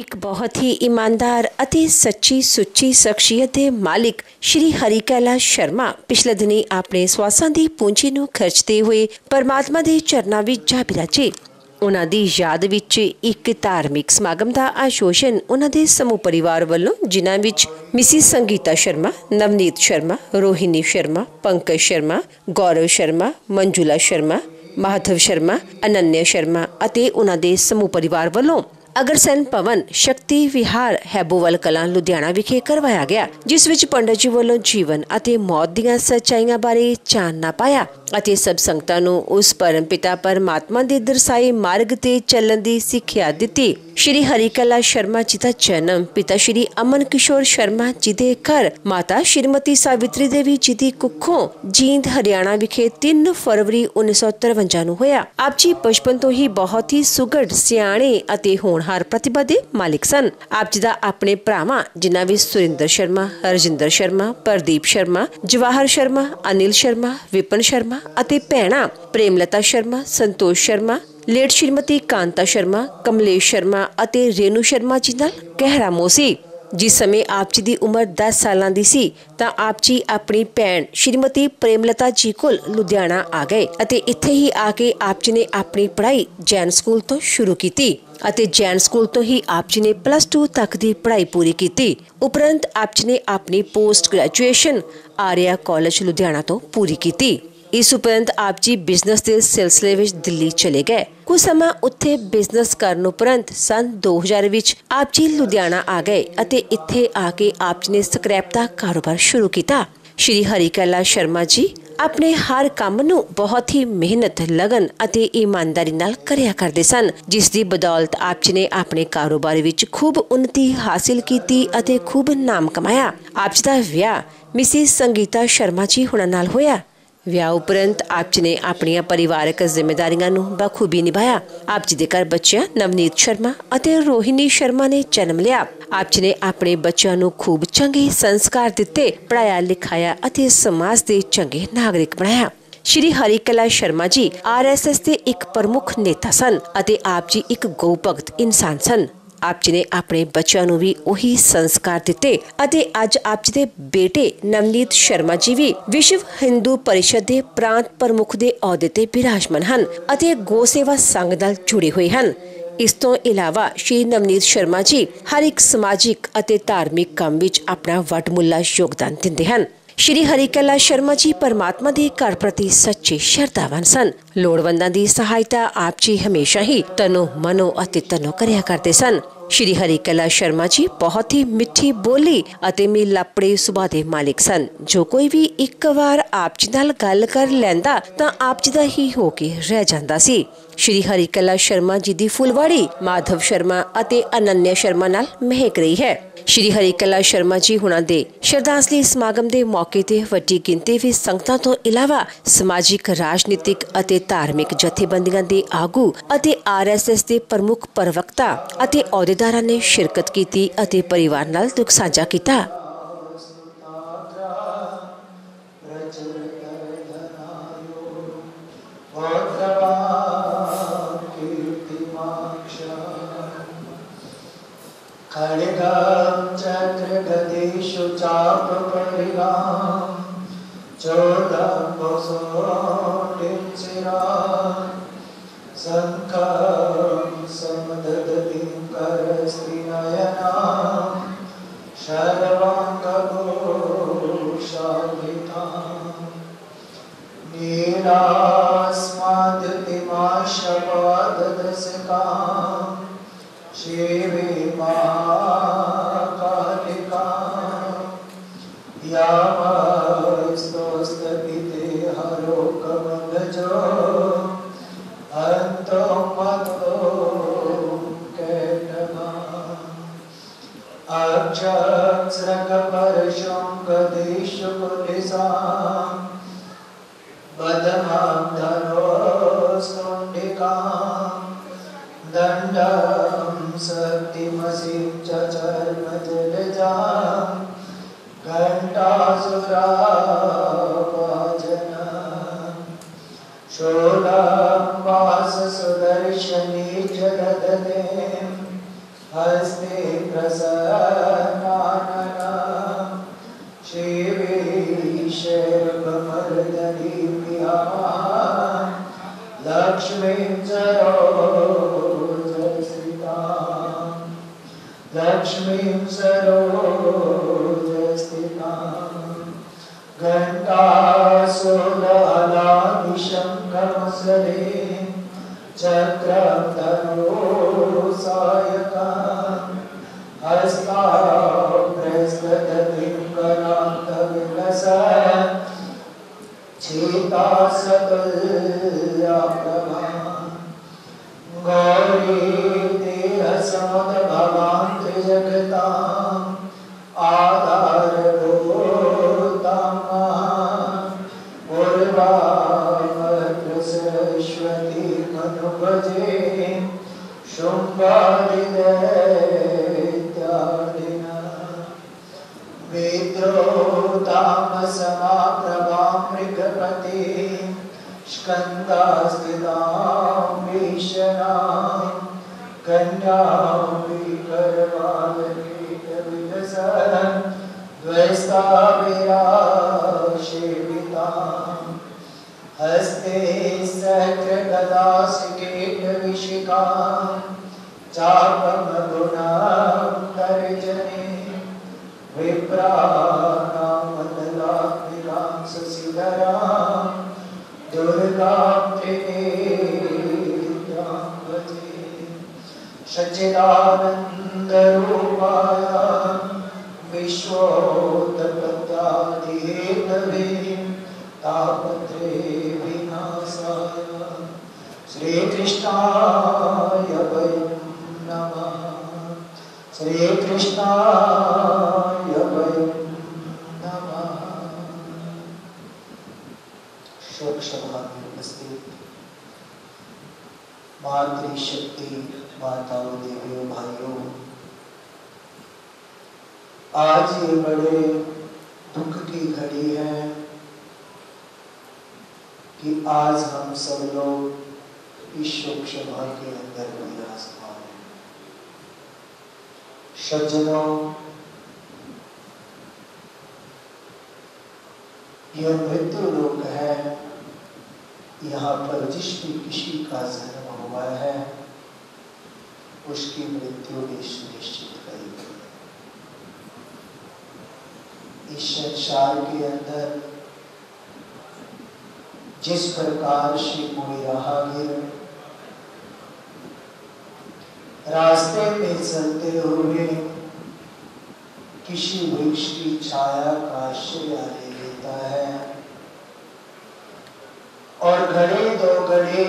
एक बहुत ही ईमानदार ਅਤੇ ਸੱਚੀ ਸੁੱਚੀ ਸ਼ਖਸੀਅਤ ਦੇ ਮਾਲਿਕ ਸ਼੍ਰੀ ਹਰੀ ਕੈਲਾਸ਼ ਸ਼ਰਮਾ ਪਿਛਲੇ ਦਿਨੀ ਆਪਣੇ ਸਵਾਸਾਂ ਦੀ ਪੂੰਜੀ ਨੂੰ ਖਰਚਦੇ ਹੋਏ ਪਰਮਾਤਮਾ ਦੇ ਚਰਨਾਂ ਵਿੱਚ ਜਾ ਬਿਰਾਜੇ। ਉਹਨਾਂ ਦੀ ਯਾਦ ਵਿੱਚ ਇੱਕ ਧਾਰਮਿਕ ਸਮਾਗਮ ਦਾ ਆਯੋਜਨ ਉਹਨਾਂ ਦੇ ਸਮੂਹ ਪਰਿਵਾਰ ਵੱਲੋਂ, ਜਿਨ੍ਹਾਂ ਵਿੱਚ ਮਿਸਿਸ ਸੰਗੀਤਾ ਸ਼ਰਮਾ, ਨਵਨੀਤ ਸ਼ਰਮਾ, ਰੋਹਿਨੀ ਸ਼ਰਮਾ, ਪੰਕਜ ਸ਼ਰਮਾ, ਗੌਰਵ ਸ਼ਰਮਾ, ਮੰਜੂਲਾ ਸ਼ਰਮਾ, ਮਾਧਵ ਸ਼ਰਮਾ, ਅਨੰਨਿਆ ਸ਼ਰਮਾ ਅਤੇ ਉਹਨਾਂ ਦੇ ਸਮੂਹ ਪਰਿਵਾਰ ਵੱਲੋਂ ਅਗਰਸੈਨ ਭਵਨ ਸ਼ਕਤੀ ਵਿਹਾਰ ਹੈਬੋਵਾਲ ਕਲਾਂ ਲੁਧਿਆਣਾ ਵਿਖੇ ਕਰਵਾਇਆ ਗਿਆ, ਜਿਸ ਵਿੱਚ ਪੰਡਤ ਜੀ ਵੱਲੋਂ ਜੀਵਨ ਅਤੇ ਮੌਤ ਦੀਆਂ ਸੱਚਾਈਆਂ ਬਾਰੇ ਚਾਨਣਾ ਪਾਇਆ ਅਤੇ ਸਭ ਸੰਗਤਾਂ ਨੂੰ ਉਸ ਪਰਮ ਪਿਤਾ ਪਰਮਾਤਮਾ ਦੇ ਦਰਸਾਏ ਮਾਰਗ ਤੇ ਚੱਲਣ ਦੀ ਸਿੱਖਿਆ ਦਿੱਤੀ। ਸ਼੍ਰੀ ਹਰੀ ਕੈਲਾਸ਼ ਸ਼ਰਮਾ ਜੀ ਦਾ ਜਨਮ ਪਿਤਾ ਸ਼੍ਰੀ ਅਮਨ ਕਿਸ਼ੋਰ ਸ਼ਰਮਾ ਜੀ ਦੇ ਘਰ ਮਾਤਾ ਸ਼੍ਰੀਮਤੀ ਸਾਵਿਤਰੀ ਦੇਵੀ ਜੀ ਦੀ ਕੁੱਖੋਂ ਜੀਂਦ ਹਰਿਆਣਾ ਵਿਖੇ 3 ਫਰਵਰੀ 1953 ਨੂੰ ਹੋਇਆ। ਆਪ ਜੀ ਬਚਪਨ ਤੋਂ ਹੀ ਬਹੁਤ ਹੀ ਸੁਘੜ, ਸਿਆਣੇ ਅਤੇ ਹੋਣਹਾਰ ਪ੍ਰਤਿਭਾ ਦੇ ਮਾਲਿਕ ਸਨ। ਆਪ ਜੀ ਦਾ ਆਪਣੇ ਭਰਾਵਾਂ, ਜਿਨ੍ਹਾਂ ਵਿੱਚ ਸੁਰਿੰਦਰ ਸ਼ਰਮਾ, ਹਰਜਿੰਦਰ ਸ਼ਰਮਾ, ਪ੍ਰਦੀਪ ਸ਼ਰਮਾ, ਜਵਾਹਰ ਸ਼ਰਮਾ, ਅਨਿਲ ਸ਼ਰਮਾ, ਵਿਪਨ ਸ਼ਰਮਾ ਅਤੇ ਭੈਣਾਂ ਪ੍ਰੇਮਲਤਾ ਸ਼ਰਮਾ, ਸੰਤੋਸ਼ ਸ਼ਰਮਾ, ਲੇਟ ਸ਼੍ਰੀਮਤੀ ਕਾਂਤਾ ਸ਼ਰਮਾ, ਕਮਲੇਸ਼ ਸ਼ਰਮਾ ਅਤੇ ਰੇਨੂ ਸ਼ਰਮਾ ਜੀ ਨਾਲ ਗਹਿਰਾ ਮੋਹ ਸੀ। ਜਿਸ ਸਮੇਂ ਆਪ ਜੀ ਦੀ ਉਮਰ 10 ਸਾਲਾਂ ਦੀ ਸੀ ਤਾਂ ਆਪ ਜੀ ਆਪਣੀ ਭੈਣ ਸ਼੍ਰੀਮਤੀ ਪ੍ਰੇਮਲਤਾ ਜੀ ਕੋਲ ਲੁਧਿਆਣਾ ਆ ਗਏ ਅਤੇ ਇੱਥੇ ਹੀ ਆ ਕੇ ਆਪ ਜੀ ਨੇ ਆਪਣੀ ਪੜ੍ਹਾਈ ਜੈਨ ਸਕੂਲ ਤੋਂ ਸ਼ੁਰੂ ਕੀਤੀ ਅਤੇ ਜੈਨ ਸਕੂਲ ਤੋਂ ਹੀ ਆਪ ਜੀ ਨੇ +2 ਤੱਕ ਦੀ ਪੜ੍ਹਾਈ ਪੂਰੀ ਕੀਤੀ। ਉਪਰੰਤ ਆਪ ਜੀ ਨੇ ਆਪਣੀ ਪੋਸਟ ਗ੍ਰੈਜੂਏਸ਼ਨ ਆਰਿਆ ਕਾਲਜ ਲੁਧਿਆਣਾ ਤੋਂ ਪੂਰੀ ਕੀਤੀ। ਇਸ ਉਪਰੰਤ ਆਪ ਜੀ ਬਿਜ਼ਨਸ ਦੇ ਸਿਲਸਿਲੇ ਵਿੱਚ ਦਿੱਲੀ ਚਲੇ ਗਏ। ਕੁਝ ਸਮਾਂ ਉੱਥੇ ਬਿਜ਼ਨਸ ਕਰਨ ਉਪਰੰਤ ਸੰਨ 2000 ਵਿੱਚ ਆਪ ਜੀ ਲੁਧਿਆਣਾ ਆ ਗਏ ਅਤੇ ਇੱਥੇ ਆ ਕੇ ਆਪ ਜੀ ਨੇ ਸਕ੍ਰੈਪ ਦਾ ਕਾਰੋਬਾਰ ਸ਼ੁਰੂ ਕੀਤਾ। ਸ਼੍ਰੀ ਹਰੀ ਕੈਲਾਸ਼ ਸ਼ਰਮਾ ਜੀ ਆਪਣੇ ਹਰ ਕੰਮ ਨੂੰ ਬਹੁਤ ਹੀ ਮਿਹਨਤ, ਲਗਨ ਅਤੇ ਇਮਾਨਦਾਰੀ ਨਾਲ ਕਰਿਆ ਕਰਦੇ ਸਨ, ਜਿਸ ਦੀ ਬਦੌਲਤ ਆਪ ਜੀ ਨੇ ਆਪਣੇ ਕਾਰੋਬਾਰ ਵਿੱਚ ਖੂਬ ਉન્નਤੀ ਹਾਸਿਲ ਕੀਤੀ ਅਤੇ ਖੂਬ ਨਾਮ ਕਮਾਇਆ। ਆਪ ਜੀ ਦਾ ਵਿਆਹ ਮਿਸਿਸ ਸੰਗੀਤਾ ਸ਼ਰਮਾ ਜੀ ਹੁਣਾਂ ਨਾਲ ਹੋਇਆ। ਵਿਆਹ ਉਪਰੰਤ ਆਪ ਜੀ ਨੇ ਆਪਣੀਆਂ ਪਰਿਵਾਰਕ ਜ਼ਿੰਮੇਦਾਰੀਆਂ ਨੂੰ ਬਖੂਬੀ ਨਿਭਾਇਆ। ਆਪ ਜੀ ਦੇ ਘਰ ਬੱਚਿਆਂ ਨਵਨੀਤ ਸ਼ਰਮਾ ਅਤੇ ਰੋਹਿਨੀ ਸ਼ਰਮਾ ਨੇ ਜਨਮ ਲਿਆ। ਆਪ ਜੀ ਨੇ ਆਪਣੇ ਬੱਚਿਆਂ ਨੂੰ ਖੂਬ ਚੰਗੇ ਸੰਸਕਾਰ ਦਿੱਤੇ, ਪੜ੍ਹਾਇਆ ਲਿਖਾਇਆ ਅਤੇ ਸਮਾਜ ਦੇ ਚੰਗੇ ਨਾਗਰਿਕ ਬਣਾਇਆ। ਸ਼੍ਰੀ ਹਰੀ ਕੈਲਾਸ਼ ਸ਼ਰਮਾ ਜੀ RSS ਦੇ ਇੱਕ ਪ੍ਰਮੁੱਖ ਨੇਤਾ ਸਨ ਅਤੇ ਆਪ ਜੀ ਇੱਕ ਗਊ ਭਗਤ ਇਨਸਾਨ ਸਨ। ਆਪ ਜੀ ਨੇ ਆਪਣੇ ਬੱਚਿਆਂ ਨੂੰ ਵੀ ਉਹੀ ਸੰਸਕਾਰ ਦਿੱਤੇ ਅਤੇ ਅੱਜ ਆਪ ਜੀ ਦੇ ਬੇਟੇ ਨਵਨੀਤ ਸ਼ਰਮਾ ਜੀ ਵੀ ਵਿਸ਼ਵ ਹਿੰਦੂ ਪਰਿਸ਼ਦ ਦੇ ਪ੍ਰਾਂਤ ਪ੍ਰਮੁੱਖ ਦੇ ਅਹੁਦੇ ਤੇ ਬਿਰਾਜਮਾਨ ਹਨ ਅਤੇ ਗੋ ਸੇਵਾ ਸੰਘ ਨਾਲ ਜੁੜੇ ਹੋਏ ਹਨ। ਇਸ ਤੋਂ ਇਲਾਵਾ ਸ਼੍ਰੀ ਨਵਨੀਤ ਸ਼ਰਮਾ ਜੀ ਹਰ ਇੱਕ ਸਮਾਜਿਕ ਅਤੇ ਧਾਰਮਿਕ ਕੰਮ ਵਿੱਚ ਆਪਣਾ ਵੱਡਮੁੱਲਾ ਯੋਗਦਾਨ ਦਿੰਦੇ ਹਨ। ਸ਼੍ਰੀ ਹਰੀ ਕੈਲਾਸ਼ ਸ਼ਰਮਾ ਜੀ ਪਰਮਾਤਮਾ ਦੇ ਘਰ ਪ੍ਰਤੀ ਸੱਚੇ ਸ਼ਰਧਾਵਾਨ ਸਨ। ਲੋੜਵੰਦਾਂ ਦੀ ਸਹਾਇਤਾ ਆਪ ਜੀ ਹਮੇਸ਼ਾ ਹੀ ਤਨੋ ਮਨੋ ਅਤੇ ਤਨੋ ਕਰਿਆ ਕਰਦੇ ਸਨ। ਸ਼੍ਰੀ ਹਰੀ ਕੈਲਾਸ਼ ਸ਼ਰਮਾ ਜੀ ਬਹੁਤ ਹੀ ਮਿੱਠੀ ਬੋਲੀ ਅਤੇ ਮਿਲਾਪੜੇ ਸੁਭਾਅ ਦੇ ਮਾਲਿਕ ਸਨ। ਜੋ ਕੋਈ ਵੀ ਇੱਕ ਵਾਰ ਆਪ ਜੀ ਨਾਲ ਗੱਲ ਕਰ ਲੈਂਦਾ ਤਾਂ ਆਪ ਜੀ ਦਾ ਹੀ ਹੋ ਕੇ ਰਹਿ ਜਾਂਦਾ ਸੀ। ਸ਼੍ਰੀ ਹਰੀ ਕੈਲਾਸ਼ ਸ਼ਰਮਾ ਜੀ ਦੀ ਫੁਲਵਾੜੀ ਮਾਧਵ ਸ਼ਰਮਾ ਅਤੇ ਅਨੰਨਿਆ ਸ਼ਰਮਾ ਨਾਲ ਮਹਿਕ ਰਹੀ ਹੈ। ਸ਼੍ਰੀ ਹਰੀ ਕੈਲਾਸ਼ ਸ਼ਰਮਾ ਜੀ ਹੁਣਾਂ ਦੇ ਸ਼ਰਧਾਂਜਲੀ ਸਮਾਗਮ ਦੇ ਮੌਕੇ ਤੇ ਵੱਡੀ ਗਿਣਤੀ ਵਿੱਚ ਸੰਗਤਾਂ ਤੋਂ ਇਲਾਵਾ ਸਮਾਜਿਕ, ਰਾਜਨੀਤਿਕ ਅਤੇ ਧਾਰਮਿਕ ਜਥੇਬੰਦੀਆਂ ਦੇ ਆਗੂ ਅਤੇ RSS ਦੇ ਪ੍ਰਮੁੱਖ ਪ੍ਰਵਕਤਾ ਅਤੇ ਅਹੁਦੇਦਾਰਾਂ ਨੇ ਸ਼ਿਰਕਤ ਕੀਤੀ ਅਤੇ ਪਰਿਵਾਰ ਨਾਲ ਦੁੱਖ ਸਾਂਝਾ ਕੀਤਾ। खड्गं चक्र गदेषु चाप परिगां चोदं वसोटिं चिरां शङ्खं समदधतिं करस्त्रिनयनां शर्वाङ्गभूषाभितां नीलास्माद्युतिमाशपाददशकां शिवीमाकालिकां यामस्तोस्तपिते हरो कमलजो अन्तो मतो कैटगां अक्षस्रकपरशुं गदेषु कुलिसां बदमां धनोस्तुण्डिकां दण्डं शक्तिमसिं च चर्मजलजां घण्टासुरापाजनं शूलं वाससुदर्शनी च ददते हस्ते प्रसन्नाननं श्रीवीशैर्कमलदलीप्यां लक्ष्मीं सरोजस्थितां लक्ष्मीं सरोजस्थितां घण्टासुरहलानिशङ्खमसले चक्रं तनोसायकं हस्ताभ्यस्तदतिं करान्तविलसन् चेतासकल्याप्रभां गौरी देहसमद्भवां त्रिजगताम् आधारभूतां पूर्वामद्रसरस्वती मनुभजे शुम्भादिदैत्यादिना विद्रोतामसमाप्रभां मृगपतिं स्कन्धास्थितां भीषणां कन्यां विकरवालकीटविलसन् द्वैस्ताभिलाषेवितां हस्ते सहस्रगदासिकेटविशिखां चापमगुणां तर्जने विप्राणां मण्डलात्मिकां शशिधरां दुर्गां त्रिनेत्रां भजे सच्चिदानन्दरूपाय विश्वोत्पत्त्यादिहेतवे तापत्रे विनाशाय श्रीकृष्णाय वयं नमः श्रीकृष्णाय वयं नमः। शोक सभा में उपस्थित मातृशक्ति माताओं, देवियों, भाइयों, आज ये बड़े दुख की घड़ी है कि आज हम सब लोग इस शोक सभा के अंदर विराजमान हैं। सज्जनों, यह मृत्यु लोक है। यहाँ पर जिस भी किसी का जन्म हुआ है उसकी मृत्यु भी सुनिश्चित करेगी। इस संसार के अंदर जिस प्रकार से कोई राहगीर रास्ते में चलते हुए किसी वृक्ष की छाया का आश्रय ले लेता है और घड़ी दो घड़ी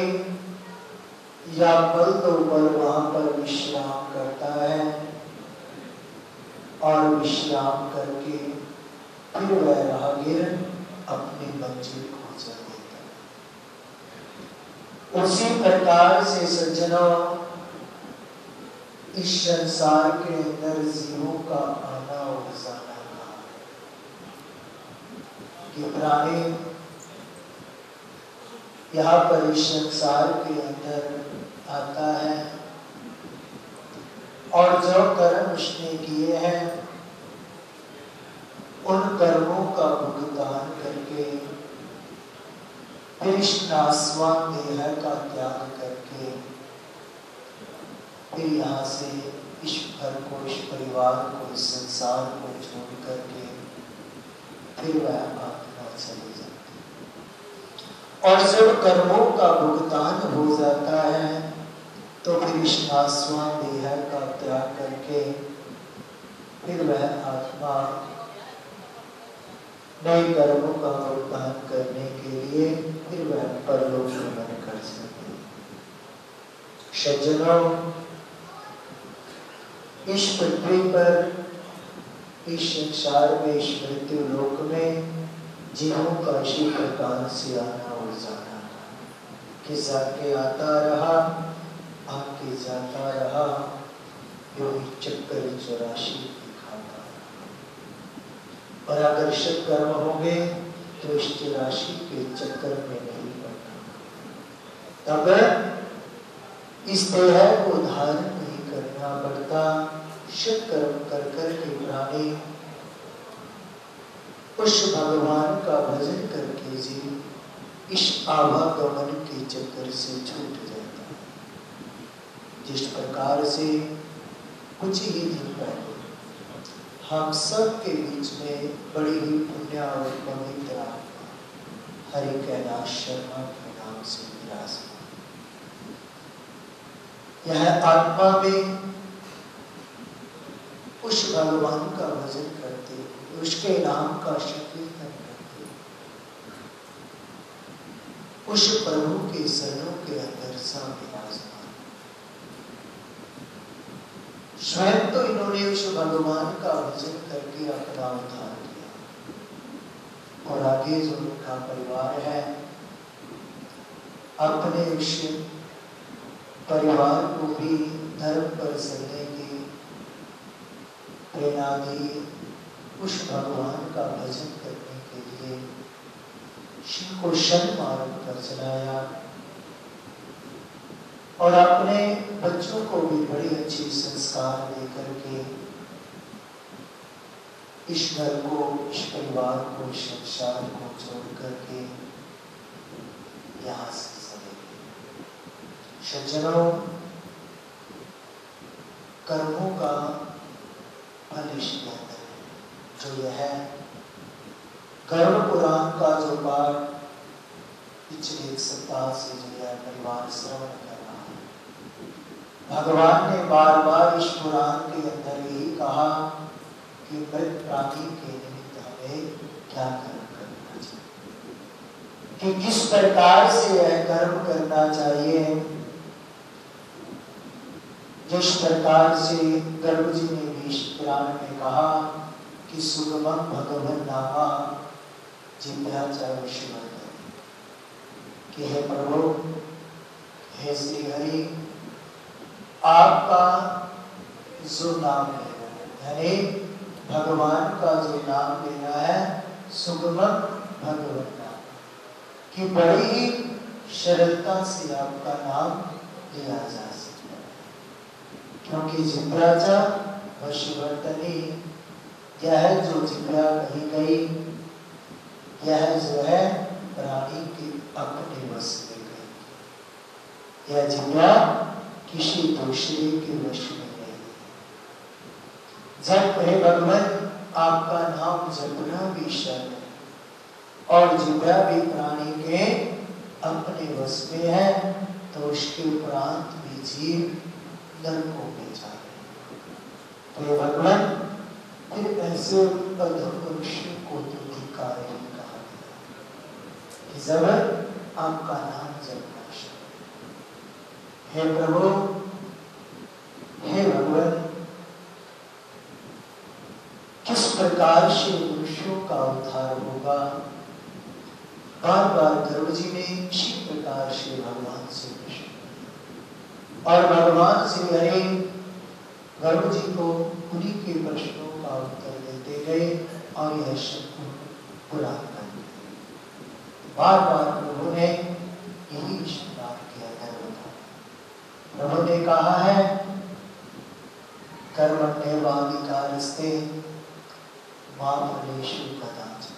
या पल दो पल वहां पर विश्राम करता है और विश्राम करके फिर वह राहगीर अपनी मंजिल को चल देता है। उसी प्रकार से सज्जनों, इस संसार के अंदर जीवों का आना और जाना कि प्राणी यहाँ पर इस संसार के अंदर आता है और जो कर्म उसने किए हैं उन कर्मों का भुगतान करके फिर इस नासवान देह का त्याग करके फिर यहाँ से इस घर को, इस परिवार को, इस संसार को छोड़ करके फिर वह आत्मा चली जाती है। और जब कर्मों का भुगतान हो जाता है तो फिर इस नासवान देह का त्याग करके फिर वह आत्मा नए कर्मों का भुगतान करने के लिए फिर वह परलोक गमन कर सकते हैं। सज्जनों, इस पृथ्वी पर, इस संसार में, इस मृत्यु लोक में जीवों का इसी प्रकार से आना और जाना कि जाके आता रहा, आके जाता रहा, यो चक्कर 84 दिखाता। और अगर सत्कर्म होंगे तो इस 84 के चक्कर में नहीं पड़ना। तब इस देह को धारण नहीं करना बढ़ना बढ़ता सत्कर्म कर कर के प्राणी उस भगवान का भजन करके जी इस आवागमन के चक्कर से छूट जाता है। जिस प्रकार से कुछ ही दिन पहले हम सब के बीच में बड़ी ही पुण्य और पवित्र आत्मा हरि कैलाश शर्मा के नाम से विराजमान, यह आत्मा में उस भगवान का भजन करते, उसके नाम का संकीर्तन करते, उस प्रभु के शरणों के अंदर सा विराजमान। स्वयं तो इन्होंने उस भगवान का भजन करके अपना उद्धार किया और आगे जो उनका परिवार है अपने उस परिवार को भी धर्म पर चलने की प्रेरणा दी, उस भगवान का भजन करने के लिए शिव को सन्मार्ग पर चलाया और अपने बच्चों को भी बड़ी अच्छी संस्कार देकर के इस घर को, इस परिवार को, इस संसार को छोड़ करके यहाँ से चले गए। सज्जनों, कर्मों का फल इसके अंदर है, जो यह है गरुड़ पुराण का जो पाठ पिछले एक सप्ताह से जो यह परिवार श्रवण कर रहा है, भगवान ने बार बार इस पुराण के अंदर यही कहा कि मृत प्राणी के निमित्त हमें क्या कर्म करना चाहिए, कि किस प्रकार से यह कर्म करना चाहिए। जिस प्रकार से गर्भ जी ने भी पुराण में कहा कि सुगमं भगवन् नामा जिज्ञासा शिवं, कि हे प्रभु, हे श्री हरि, आपका जो नाम लेना है, यानी भगवान का जो नाम लेना है, सुगमं भगवन् नाम, कि बड़ी ही सरलता से आपका नाम लिया जा सकता है, क्योंकि जिब्राचा वशीवर्तनी, यह जो जिब्रा कही गई, यह जो है प्राणी के अपने वश में गई, यह जिब्रा किसी दूसरे के वश में नहीं। जब हे भगवान आपका नाम जपना भी शरण है और जिब्रा भी प्राणी के अपने वश में है, तो उसके उपरांत भी जीव नरकों में जा रहे। तो भगवान फिर ऐसे अधम मनुष्य को तो धिक्कार ही कहा गया कि जब आपका नाम जपना शरण। हे प्रभु, हे भगवान, किस प्रकार से मनुष्यों का उद्धार होगा, बार बार गर्भ जी ने इसी प्रकार से भगवान से प्रश्न, और भगवान श्री हरि गर्भ जी को उन्हीं के प्रश्नों का उत्तर देते गए और यह सब पूरा कर दिया। बार बार प्रभु ने यही विश्वास किया है। प्रभु ने कहा है कर्मण्येवाधिकारस्ते मां फलेषु कदाचन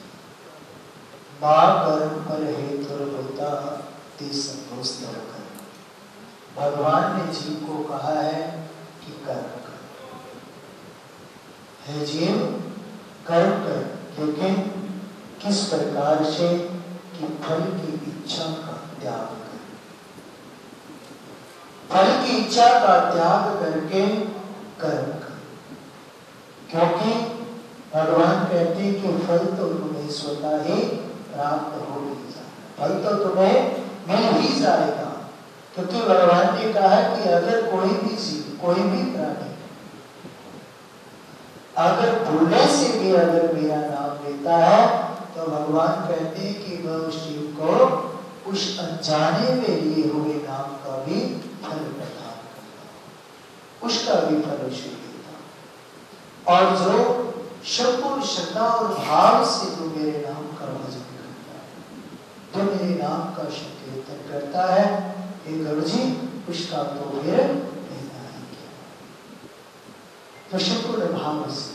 मां कर्म फल हेतुर्भूता ते संतोषतर कर्म। भगवान ने जीव को कहा है कि कर्म कर, हे जीव कर्म कर, लेकिन किस प्रकार से, कि फल की इच्छा का त्याग कर, फल की इच्छा का त्याग करके कर्म कर। क्योंकि भगवान कहते हैं कि फल तो तुम्हें स्वतः ही प्राप्त हो ही जाएगा, फल तो तुम्हें मिल ही जाएगा। क्योंकि भगवान ने कहा कि अगर कोई भी जीव, कोई भी प्राणी अगर भूलने से भी अगर मेरा नाम लेता है, तो भगवान कहते हैं कि वह उस जीव को उस अनजाने में लिए हुए नाम का भी फल प्रदान करता, उसका भी फल उसे देता। और जो संपूर्ण श्रद्धा और भाव से जो मेरे नाम का भजन करता है, जो मेरे नाम का संकीर्तन करता है, हे गुरु जी, उसका तो फिर लेना ही क्या। तो शुक्र भाव से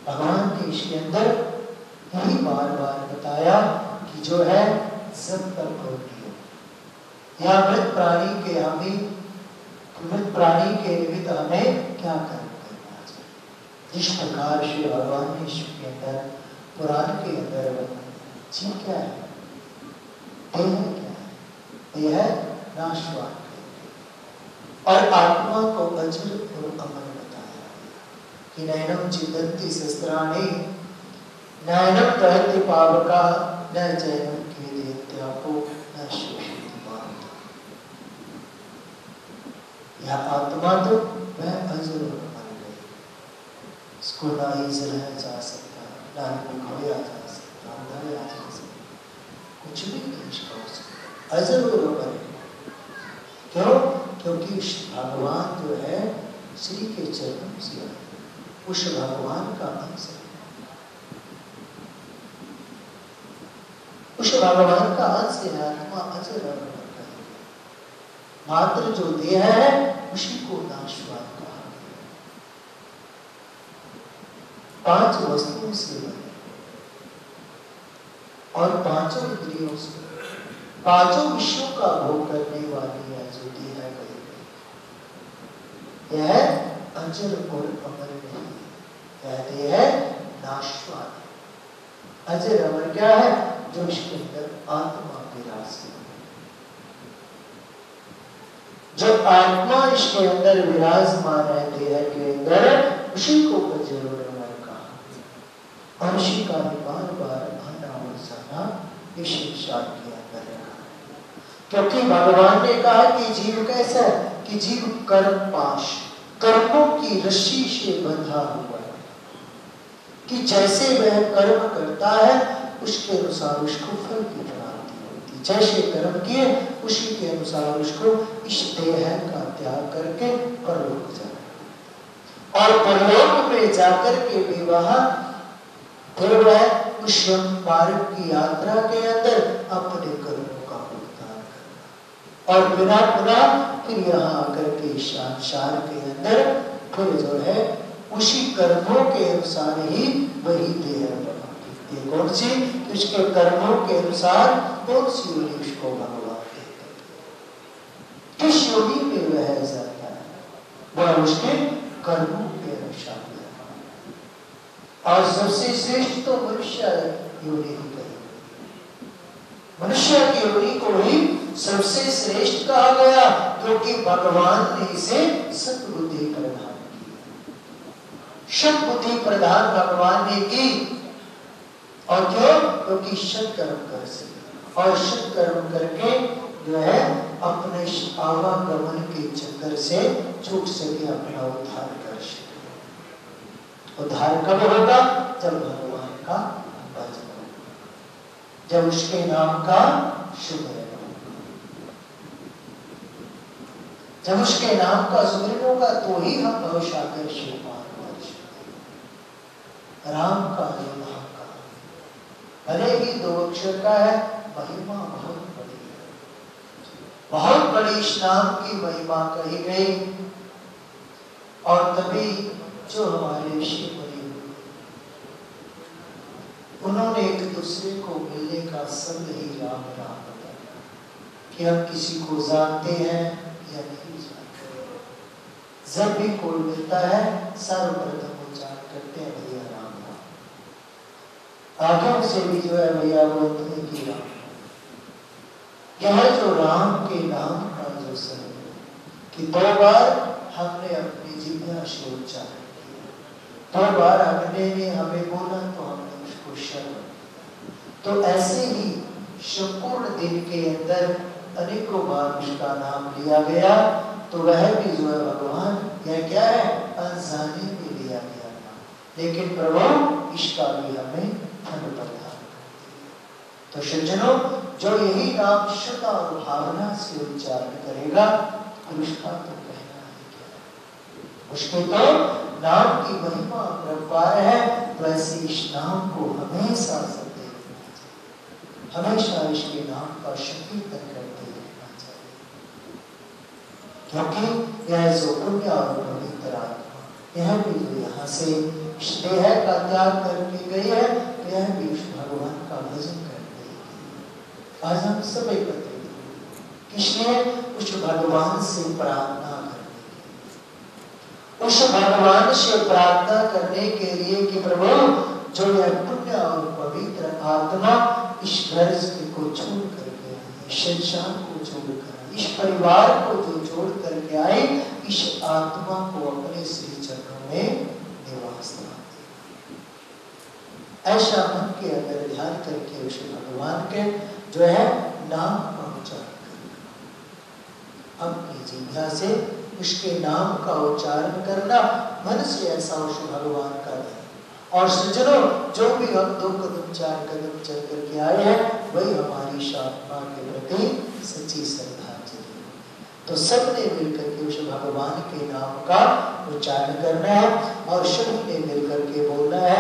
भगवान ने इसके अंदर यही बार बार बताया कि जो है सब तक होती है या मृत प्राणी के मृत प्राणी के निमित्त हमें क्या कर्म करना चाहिए। जिस प्रकार श्री भगवान ने इसके अंदर पुराण के अंदर जी क्या है, देह क्या है, देह है नाशवान और आत्मा को अजर और अमर बताया कि नैनम चिदंति शस्त्राणि नैनम दहति पावका न जैनम के त्यापो न शोषित मानता। यह आत्मा तो वह अजर और अमर है, इसको ना ही जलाया जा सकता, ना ही खोया जा सकता, अंधाया जा सकता, कुछ भी नहीं इसका हो सकता, अजर और अमर है। क्यों? क्योंकि भगवान जो है श्री के चरणों से आए, उस भगवान का अंश है, उस भगवान का अंश है। आत्मा अजर अमर है, मात्र जो देह है उसी को नाशवान कहा। 5 वस्तुओं से बने और 5 इंद्रियों से, 5 विषयों का भोग करने वाली है जो देह है, यह अजर और अमर नहीं, यह देह नाशवान है। अजर अमर क्या है? जो इसके अंदर आत्मा विराजमान है, जो आत्मा इसके अंदर विराजमान है देह के अंदर, उसी को अजर और अमर कहा। और उसी का बार बार आना और जाना इस संसार के अंदर रहा। क्योंकि भगवान ने कहा कि जीव कैसा है कि जीव कर्म पाश, कर्मों की रस्सी से बंधा हुआ है, कि जैसे वह कर्म करता है उसके अनुसार उसको फल की प्राप्ति होती है। जैसे कर्म किए उसी के अनुसार उसको इस देह का त्याग करके परलोक जाना, और परलोक में जाकर के विवाह फिर वह उस मार्ग की यात्रा के अंदर अपने कर्मों का भुगतान करना, और बिना पुनः फिर यहाँ आकर के संसार के अंदर फिर जो है उसी कर्मों के अनुसार ही वही देह बनाती है। कौन सी? उसके कर्मों के अनुसार कौन सी योनि उसको भगवान देते, किस योनि में वह जाता है, वह उसके कर्मों के अनुसार। और सबसे श्रेष्ठ तो मनुष्य योनि ही कही, मनुष्य की योनि को ही सबसे श्रेष्ठ कहा गया, क्योंकि भगवान ने इसे सद्बुद्धि प्रदान की, सद्बुद्धि प्रदान भगवान ने की। और क्यों? क्योंकि सत्कर्म कर सके, और सत्कर्म करके जो है अपने आवागमन के चक्कर से छूट सके, अपना उद्धार कर सके। उद्धार कब होगा? जब भगवान का भजन होगा, जब उसके नाम का सुमिरन होगा, जब उसके नाम का सुमिरन होगा तो ही हम भवसागर से पार पा सकते। राम का नाम का भले ही 2 अक्षर का है, महिमा बहुत बड़ी है, बहुत बड़ी इस नाम की महिमा कही गई। और तभी जो हमारे ऋषि मुनि उन्होंने एक दूसरे को मिलने का शब्द ही राम राम बताया, कि हम किसी को जानते हैं या नहीं जानते, जब भी कोई मिलता है सर्वप्रथम उच्चारण करते हैं भैया राम राम, आगे से भी जो है भैया बोलते हैं कि राम। यह जो राम के नाम का जो शब्द है कि 2 बार हमने अपनी जिह्वा से उच्चारण किया, 2 बार अग्नि ने हमें बोला तो हमने उसको शरण। तो ऐसे ही संपूर्ण दिन के अंदर अनेकों बार उसका नाम लिया गया, तो वह भी जो है भगवान, यह क्या है? अनजाने में लिया गया नाम, लेकिन प्रभु इसका भी हमें फल प्रदान करती है। तो सज्जनों, जो यही नाम श्रद्धा और भावना से उच्चारण करेगा उसका तो कहना है क्या, उसको तो नाम की महिमा अपरंपार है। वैसे इस नाम को हमेशा सत्य रखना चाहिए, हमेशा इसके नाम का संकीर्तन करते रहना चाहिए, क्योंकि यह जो पुण्य और पवित्र आत्मा, यह भी जो यहाँ से देह का त्याग करके गई है, यह भी उस भगवान का भजन करने गई। आज हम सब एकत्रित किसने उस भगवान से प्रार्थना करने की, उस भगवान से प्रार्थना करने के लिए कि प्रभु जो यह पुण्य और पवित्र आत्मा इस घर को छोड़ करके आई, संसार को छोड़कर, इस परिवार को जो छोड़ करके आई, इस आत्मा को अपने श्री चरणों में निवास दे। ऐसा मन के अंदर ध्यान करके उस भगवान के जो है नाम का उच्चारण करना, अपनी जिह्वा से उसके नाम का उच्चारण करना, मन से ऐसा उस भगवान का ध्यान। और सज्जनों, जो भी हम 2 कदम 4 कदम चल करके आए हैं, वही हमारी आत्मा के प्रति सच्ची श्रद्धांजलि। तो सबने मिलकर के उस भगवान के नाम का उच्चारण करना है और सभी ने मिलकर के बोलना है